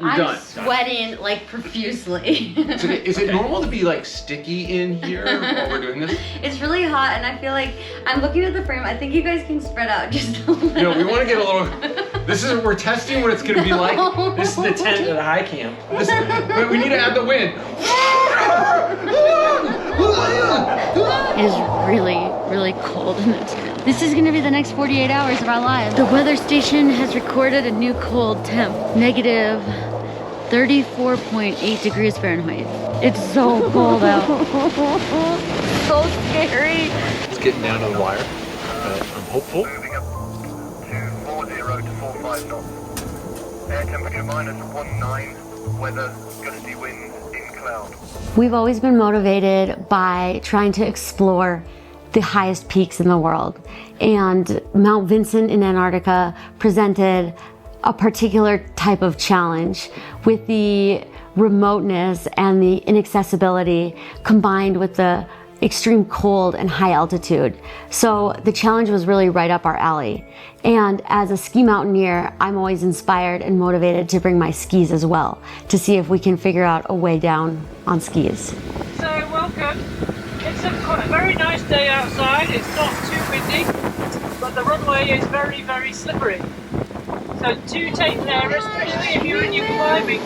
I'm sweating like profusely. Is it normal to be like sticky in here while we're doing this? It's really hot and I feel like I'm looking at the frame. I think you guys can spread out just a little. You know, we want to get a little. This is we're testing what it's going to be like. This is the tent at the high camp. But we need to add the wind. It is really, really cold in the tent. This is gonna be the next 48 hours of our lives. The weather station has recorded a new cold temp, negative 34.8 degrees Fahrenheit. It's so cold out. So scary. It's getting down to the wire, but I'm hopeful. Moving up to 40 to 45 knots. Air temperature -19. Weather, gusty winds in cloud. We've always been motivated by trying to explore the highest peaks in the world. And Mount Vinson in Antarctica presented a particular type of challenge with the remoteness and the inaccessibility combined with the extreme cold and high altitude. So the challenge was really right up our alley. And as a ski mountaineer, I'm always inspired and motivated to bring my skis as well, to see if we can figure out a way down on skis. So welcome. It's a very nice day outside. It's not too windy, but the runway is very, very slippery. So do take care, especially if you're in your climbing.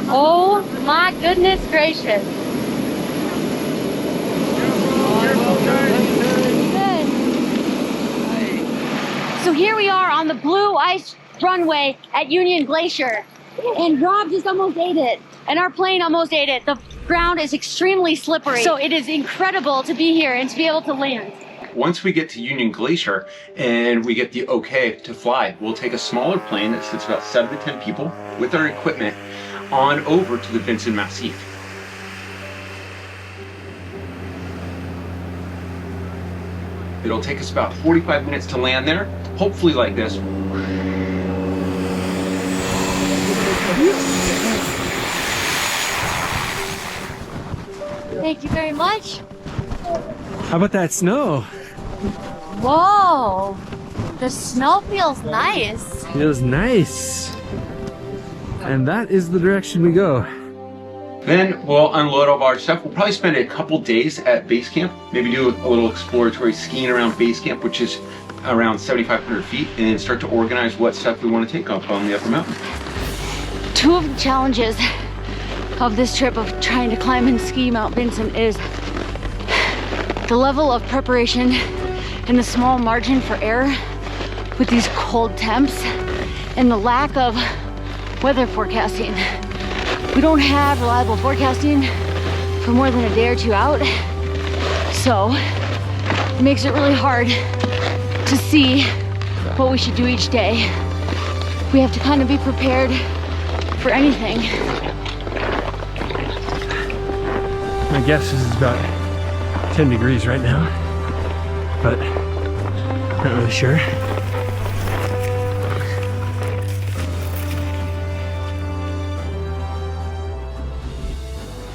Oh my goodness gracious. So here we are on the blue ice runway at Union Glacier. And Rob just almost ate it. And our plane almost ate it. The ground is extremely slippery. So it is incredible to be here and to be able to land. Once we get to Union Glacier and we get the okay to fly, we'll take a smaller plane that sits about 7 to 10 people with our equipment on over to the Vinson Massif. It'll take us about 45 minutes to land there, hopefully like this. Thank you very much. How about that snow? Whoa, the snow feels nice. Feels nice. And that is the direction we go. Then we'll unload all of our stuff. We'll probably spend a couple days at base camp, maybe do a little exploratory skiing around base camp, which is around 7,500 feet, and then start to organize what stuff we want to take up on the upper mountain. Two of the challenges of this trip of trying to climb and ski Mount Vinson is the level of preparation and the small margin for error with these cold temps and the lack of weather forecasting. We don't have reliable forecasting for more than a day or two out, so it makes it really hard to see what we should do each day. We have to kind of be prepared for anything. My guess is it's about 10 degrees right now, but not really sure.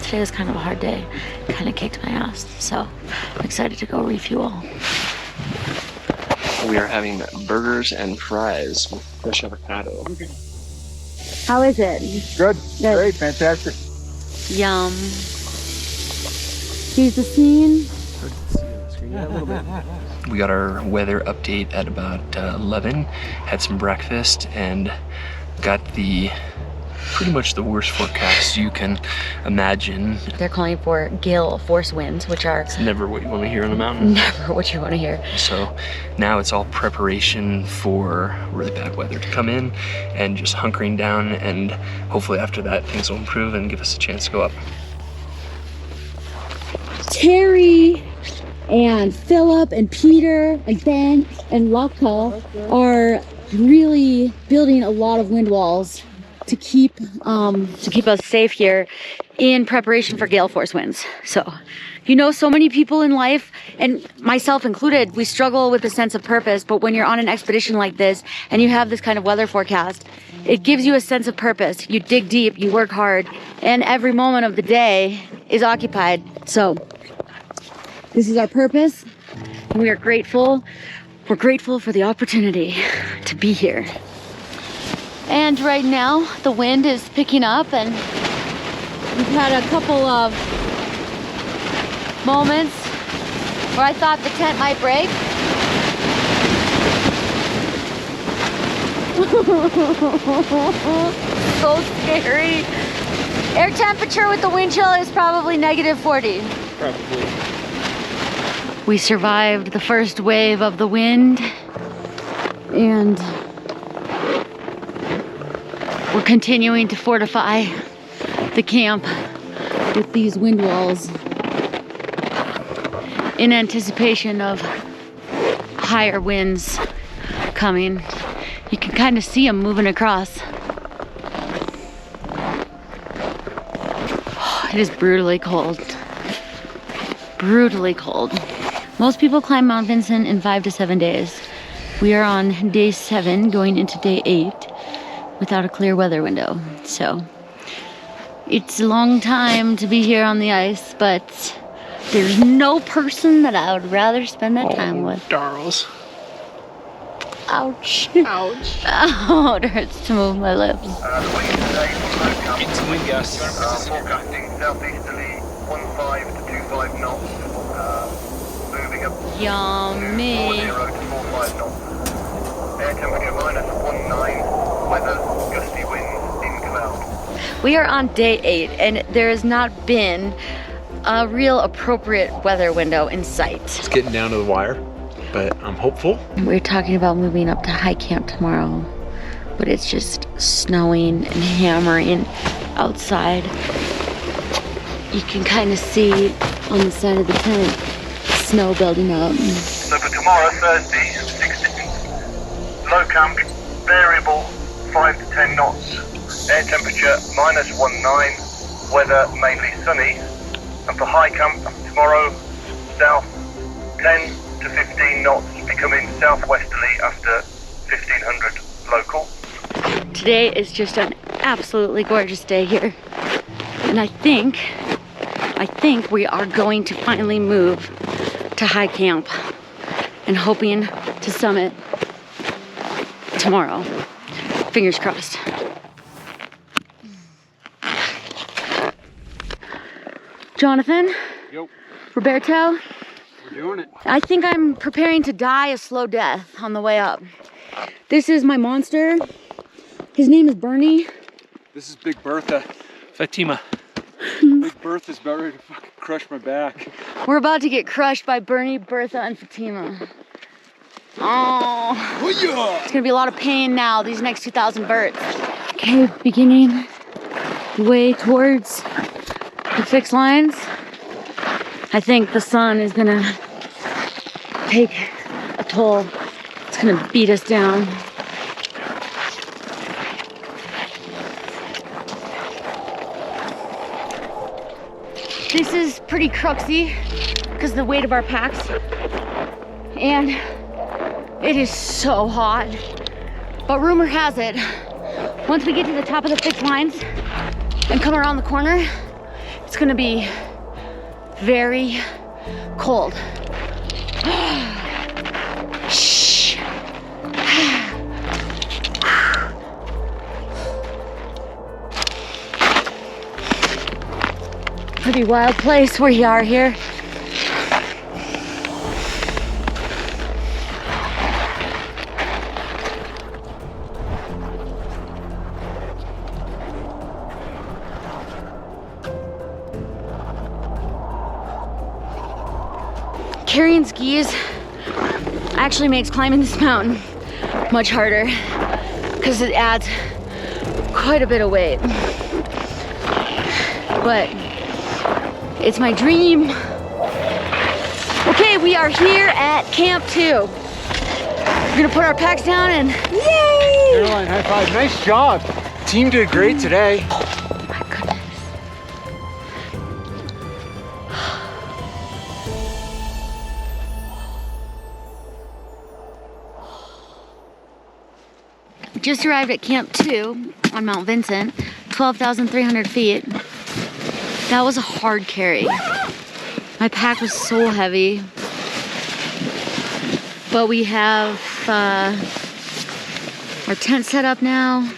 Today was kind of a hard day, kind of kicked my ass, so I'm excited to go refuel. We are having burgers and fries with fresh avocado. How is it? Good. Great. Fantastic. Yum. Here's the scene. We got our weather update at about 11, had some breakfast, and got pretty much the worst forecast you can imagine. They're calling for gale force winds, which are It's never what you want to hear on a mountain. never what you want to hear. So now it's all preparation for really bad weather to come in and just hunkering down, and hopefully after that things will improve and give us a chance to go up. Terry and Philip and Peter and Ben and Laka are really building a lot of wind walls to keep us safe here in preparation for gale force winds. So, you know, so many people in life, and myself included, we struggle with a sense of purpose, but when you're on an expedition like this and you have this kind of weather forecast, it gives you a sense of purpose. You dig deep, you work hard, and every moment of the day is occupied. So this is our purpose, and we are grateful. We're grateful for the opportunity to be here. And right now the wind is picking up, and we've had a couple of moments where I thought the tent might break. So scary. Air temperature with the wind chill is probably -40. Probably. We survived the first wave of the wind, and we're continuing to fortify the camp with these wind walls in anticipation of higher winds coming. You can kind of see them moving across. It is brutally cold. Brutally cold. Most people climb Mount Vinson in 5 to 7 days. We are on day 7, going into day 8, without a clear weather window. So it's a long time to be here on the ice, but there's no person that I would rather spend that time with. Darls. Ouch. Ouch. Oh, it hurts to move my lips. The wind today from low camp. It's wind gusts. Forecasting southeasterly 15 to 25 knots. Moving up Yummy. 40 to 45 knots. Air temperature -19. Weather gusty winds in cloud. We are on day 8, and there has not been a real appropriate weather window in sight. It's getting down to the wire, but I'm hopeful. We're talking about moving up to high camp tomorrow, but it's just snowing and hammering outside. You can kind of see on the side of the tent snow building up. So for tomorrow, Thursday, 16th, low camp, variable 5 to 10 knots. Air temperature -19. Weather mainly sunny. And for high camp tomorrow, south 10 to 15 knots, becoming southwesterly after 1500 local. Today is just an absolutely gorgeous day here. And I think we are going to finally move to high camp and hoping to summit tomorrow. Fingers crossed. Jonathan? Yo, Roberto? we're doing it. I think I'm preparing to die a slow death on the way up. This is my monster. His name is Bernie. This is Big Bertha. Fatima. Big Bertha's about ready to fucking crush my back. We're about to get crushed by Bernie, Bertha, and Fatima. Oh, it's gonna be a lot of pain now, these next 2,000 verts. Okay, beginning way towards the fixed lines. I think the sun is gonna take a toll. It's gonna beat us down. This is pretty cruxy because of the weight of our packs. And it is so hot. But rumor has it, once we get to the top of the fixed lines and come around the corner, it's gonna be very cold. Shh. Pretty wild place where you are here. Carrying skis actually makes climbing this mountain much harder because it adds quite a bit of weight. But it's my dream. Okay, we are here at Camp 2. We're gonna put our packs down and yay! Caroline, high five. Nice job. Team did great today. Oh my goodness. We just arrived at Camp 2 on Mount Vinson, 12,300 feet. That was a hard carry. My pack was so heavy. But we have our tent set up now.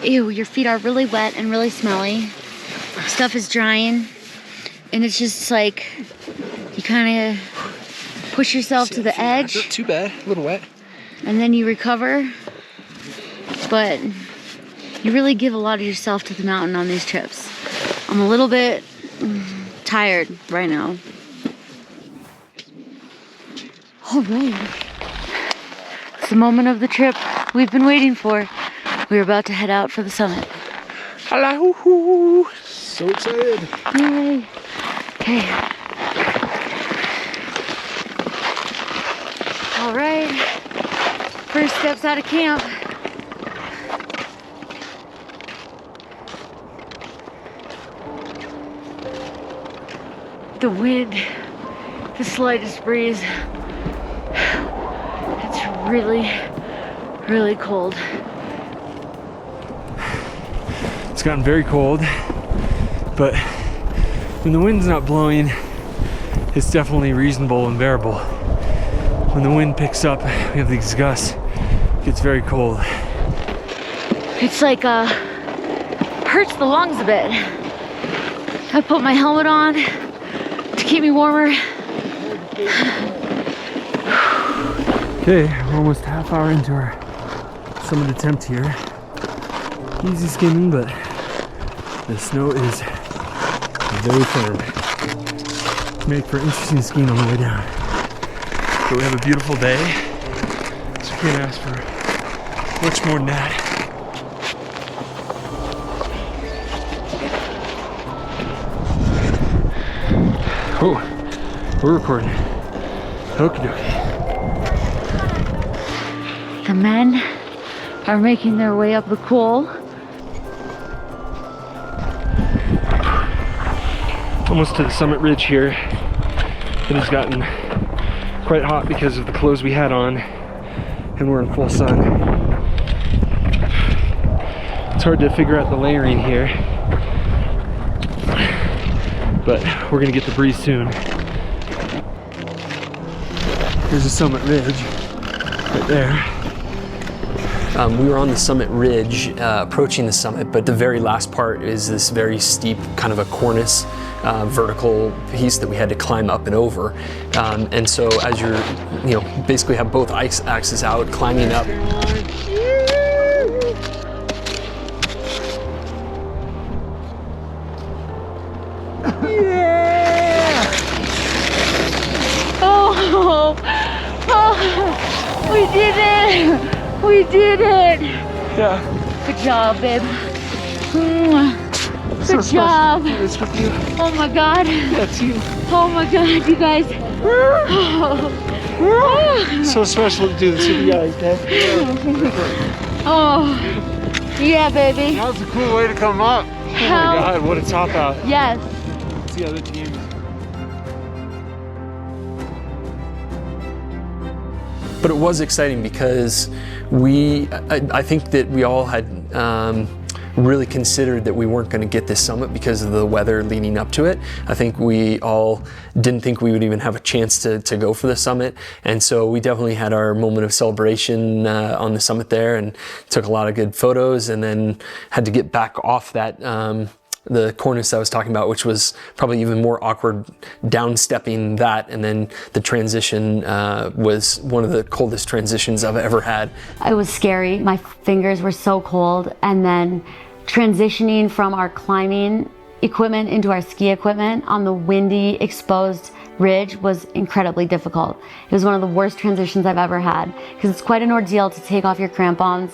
Ew, your feet are really wet and really smelly. Stuff is drying. And it's just like, you kind of push yourself to the edge. Not too bad, a little wet. And then you recover. But you really give a lot of yourself to the mountain on these trips. I'm a little bit tired right now. All right. It's the moment of the trip we've been waiting for. We're about to head out for the summit. Hello! So excited. Yay. Okay. All right. First steps out of camp. The wind, the slightest breeze. It's really, really cold. It's gotten very cold, but when the wind's not blowing, it's definitely reasonable and bearable. When the wind picks up, we have these gusts, it gets very cold. It's like, hurts the lungs a bit. I put my helmet on to keep me warmer. Okay, we're almost half hour into our summit attempt here. Easy skimming, but the snow is very firm. Make for interesting skiing on the way down. But we have a beautiful day, so we can't ask for much more than that. Oh, we're recording. Okie dokie. The men are making their way up the col. Almost to the summit ridge here. It has gotten quite hot because of the clothes we had on, and we're in full sun. It's hard to figure out the layering here, but we're gonna get the breeze soon. Here's the summit ridge right there. We were on the summit ridge, approaching the summit, but the very last part is this very steep kind of a cornice, vertical piece that we had to climb up and over. And so as you're, basically have both ice axes out, climbing up. We did it! We did it! Yeah. Good job, babe. Good job. Oh my God. That's you. Oh my God, you guys. So special to do this with you guys, Dad. Oh, yeah, baby. That was a cool way to come up. Oh my God, what a top out. Yes. It's the other team. But it was exciting because I think that we all had really considered that we weren't going to get this summit because of the weather leading up to it. I think we all didn't think we would even have a chance to go for the summit. And so we definitely had our moment of celebration on the summit there and took a lot of good photos, and then had to get back off that the cornice I was talking about, which was probably even more awkward, downstepping that, and then the transition was one of the coldest transitions I've ever had. It was scary. My fingers were so cold, and then transitioning from our climbing equipment into our ski equipment on the windy, exposed ridge was incredibly difficult. It was one of the worst transitions I've ever had, because it's quite an ordeal to take off your crampons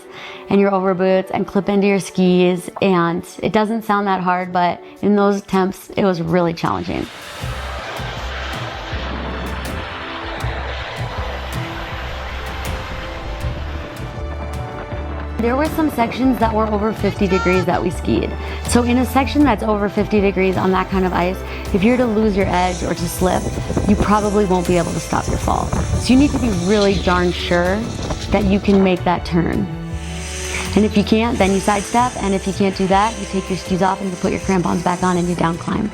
and your overboots and clip into your skis, and it doesn't sound that hard, but in those attempts it was really challenging. There were some sections that were over 50 degrees that we skied. So in a section that's over 50 degrees on that kind of ice, if you're to lose your edge or to slip, you probably won't be able to stop your fall. So you need to be really darn sure that you can make that turn. And if you can't, then you sidestep, and if you can't do that, you take your skis off and you put your crampons back on and you down climb.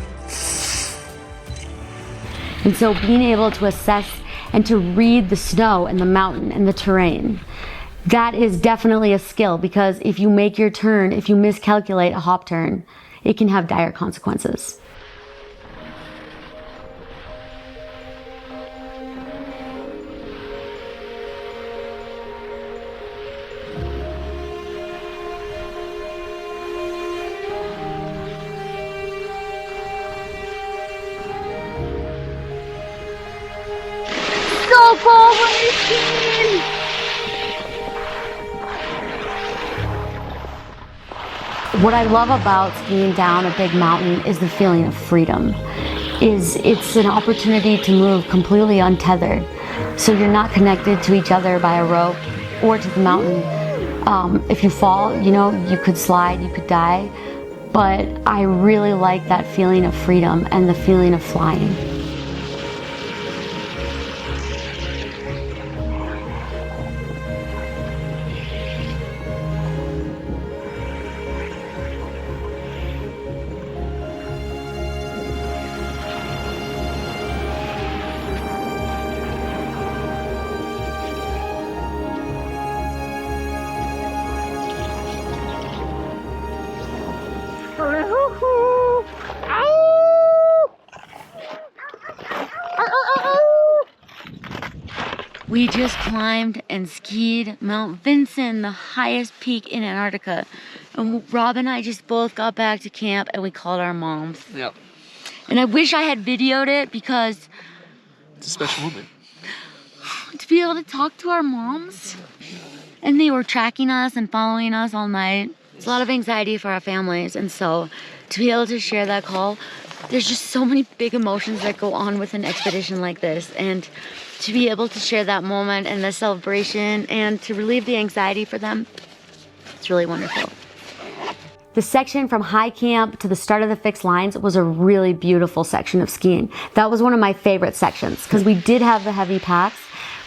And so being able to assess and to read the snow and the mountain and the terrain that is definitely a skill, because if you make your turn, if you miscalculate a hop turn, it can have dire consequences. So cold when you're skiing! What I love about skiing down a big mountain is the feeling of freedom. It's an opportunity to move completely untethered. So you're not connected to each other by a rope or to the mountain. If you fall, you know, you could slide, you could die. But I really like that feeling of freedom and the feeling of flying. We just climbed and skied Mount Vinson, the highest peak in Antarctica. And Rob and I just both got back to camp and we called our moms. Yep. And I wish I had videoed it, because It's a special moment. to be able to talk to our moms, and they were tracking us and following us all night. It's a lot of anxiety for our families, and so to be able to share that call, there's just so many big emotions that go on with an expedition like this, and to be able to share that moment and the celebration and to relieve the anxiety for them, it's really wonderful. The section from high camp to the start of the fixed lines was a really beautiful section of skiing. That was one of my favorite sections, because we did have the heavy packs,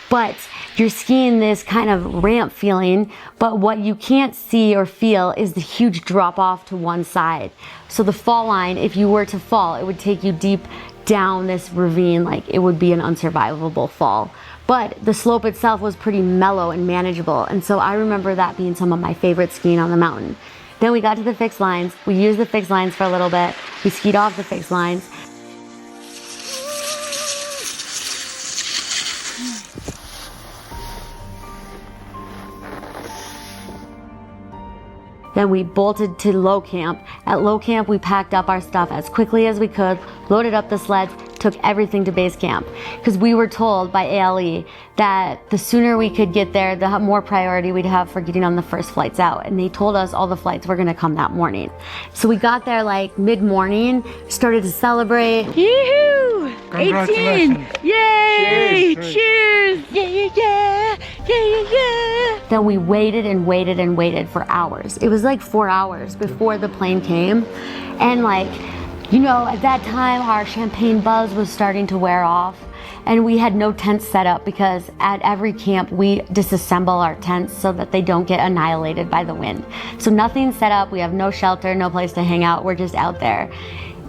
but you're skiing this kind of ramp feeling, but what you can't see or feel is the huge drop off to one side. So the fall line, if you were to fall, it would take you deep down this ravine, like it would be an unsurvivable fall. But the slope itself was pretty mellow and manageable, and so I remember that being some of my favorite skiing on the mountain. Then we got to the fixed lines. We used the fixed lines for a little bit. We skied off the fixed lines. Then we bolted to low camp. At low camp, we packed up our stuff as quickly as we could, loaded up the sleds, took everything to base camp. Because we were told by ALE that the sooner we could get there, the more priority we'd have for getting on the first flights out. And they told us all the flights were gonna come that morning. So we got there like mid-morning, started to celebrate. Yoo-hoo! 18! Yay! Cheers! Yeah, yeah, yeah! Yeah, yeah, yeah! Then we waited and waited and waited for hours. It was like 4 hours before the plane came. And like, you know, at that time our champagne buzz was starting to wear off, and we had no tents set up, because at every camp we disassemble our tents so that they don't get annihilated by the wind. So nothing's set up, we have no shelter, no place to hang out, we're just out there.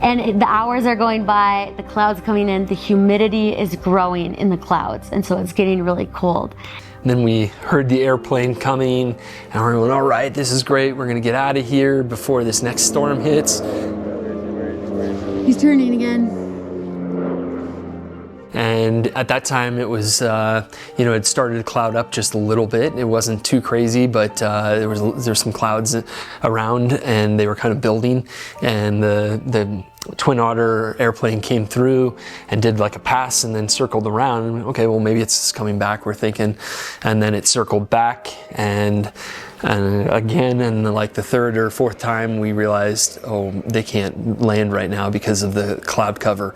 And the hours are going by, the clouds coming in, the humidity is growing in the clouds, and so it's getting really cold. And then we heard the airplane coming, and we're going, all right, this is great, we're gonna get out of here before this next storm hits. He's turning again. And at that time it was, it started to cloud up just a little bit. It wasn't too crazy, but there was some clouds around, and they were kind of building. And the Twin Otter airplane came through and did like a pass and then circled around. Okay, well maybe it's coming back, we're thinking. And then it circled back, and again, and like the third or fourth time we realized, oh, they can't land right now because of the cloud cover.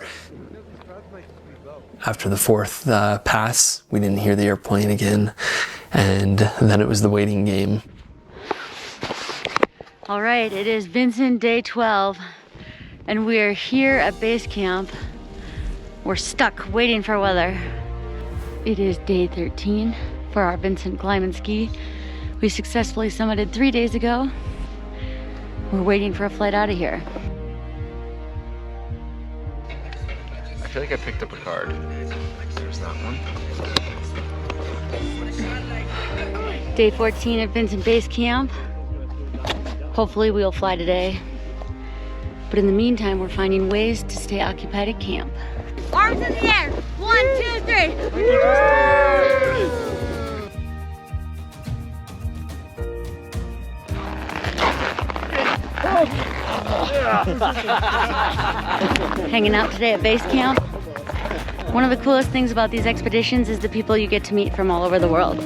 After the fourth pass, we didn't hear the airplane again, and then it was the waiting game. All right, it is Vinson day 12, and we are here at base camp. We're stuck waiting for weather. It is day 13 for our Vinson climb and ski. We successfully summited 3 days ago. We're waiting for a flight out of here. I feel like I picked up a card. There's that one. Day 14 at Vinson Base Camp. Hopefully we'll fly today. But in the meantime, we're finding ways to stay occupied at camp. Arms in the air. 1, 2, 3. Hanging out today at base camp. One of the coolest things about these expeditions is the people you get to meet from all over the world.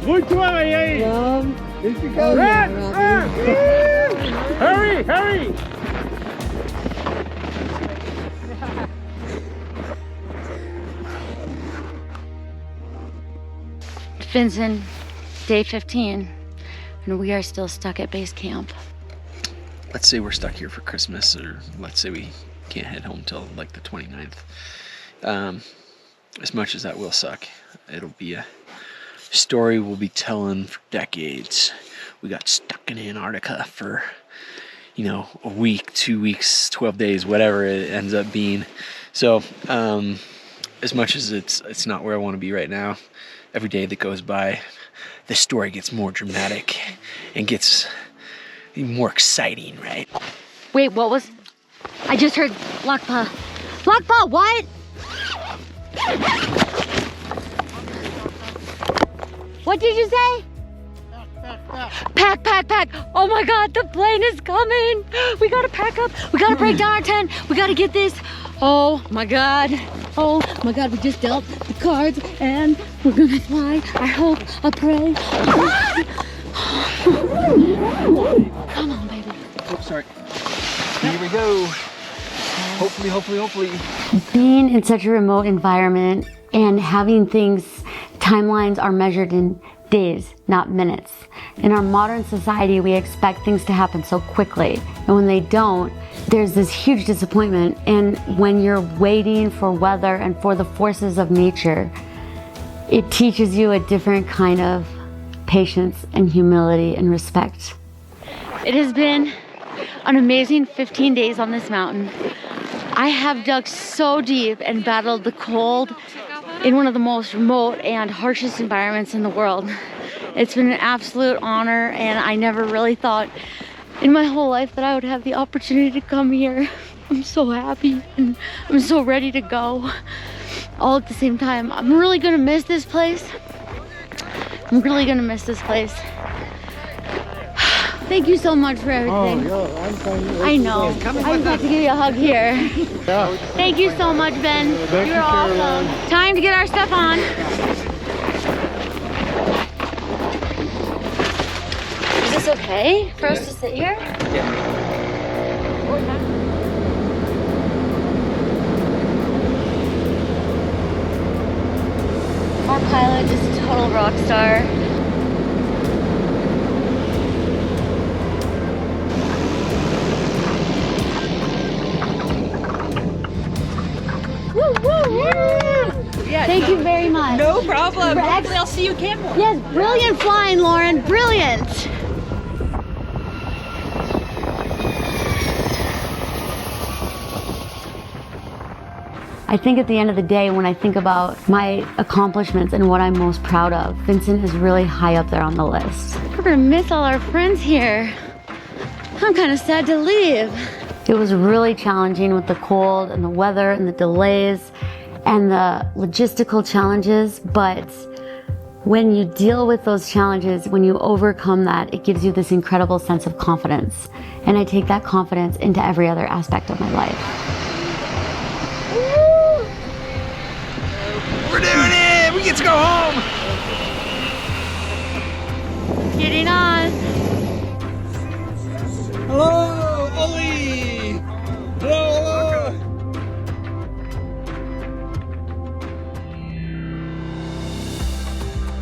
Muito aí! Hurry, hurry! Vinson, day 15, and we are still stuck at base camp. Let's say we're stuck here for Christmas, or let's say we can't head home till like the 29th. As much as that will suck, it'll be a story we'll be telling for decades. We got stuck in Antarctica for, you know, a week, 2 weeks, 12 days, whatever it ends up being. So, as much as it's not where I want to be right now, every day that goes by, the story gets more dramatic and gets more exciting, right? Wait, what was? I just heard Lakpa. Lakpa, what? What did you say? Pack, pack, pack. Oh my God, the plane is coming. We gotta pack up. We gotta break down our tent. We gotta get this. Oh my God. Oh my God, we just dealt the cards and we're gonna fly. I hope, I pray. Come on, baby. Oh, sorry. Here we go. Hopefully. Being in such a remote environment and having timelines are measured in days, not minutes. In our modern society, we expect things to happen so quickly. And when they don't, there's this huge disappointment. And when you're waiting for weather and for the forces of nature, it teaches you a different kind of patience and humility and respect. It has been an amazing 15 days on this mountain. I have dug so deep and battled the cold in one of the most remote and harshest environments in the world. It's been an absolute honor, and I never really thought in my whole life that I would have the opportunity to come here. I'm so happy and I'm so ready to go. All at the same time, I'm really gonna miss this place. Thank you so much for everything. Oh, yeah, I'm fine. I know. I just have to give you a hug here. Yeah. Thank you so much, Ben. Thank you, You're awesome. Caroline. Time to get our stuff on. Is this okay for us to sit here? Our pilot is a total rock star. Yeah, Thank you very much. no problem. For Hopefully I'll see you at camp. Yes, brilliant flying, Lauren. Brilliant. I think at the end of the day, when I think about my accomplishments and what I'm most proud of, Vinson is really high up there on the list. We're gonna miss all our friends here. I'm kind of sad to leave. It was really challenging with the cold and the weather and the delays and the logistical challenges, but when you deal with those challenges, when you overcome that, it gives you this incredible sense of confidence. And I take that confidence into every other aspect of my life. We're doing it! We get to go home! Getting on. Hello, Ollie! Hello!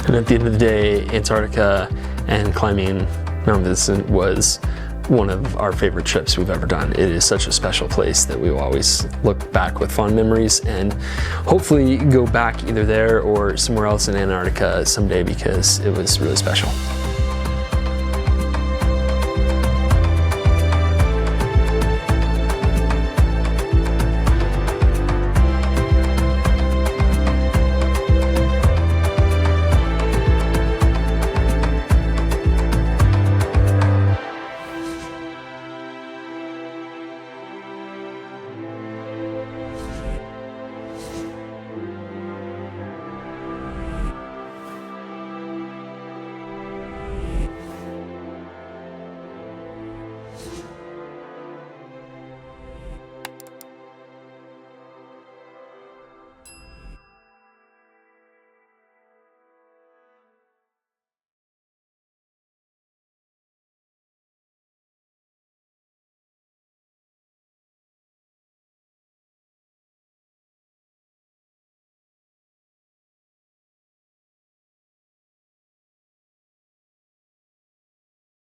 And at the end of the day, Antarctica and climbing Mount Vinson was one of our favorite trips we've ever done. It is such a special place that we will always look back with fond memories and hopefully go back either there or somewhere else in Antarctica someday because it was really special.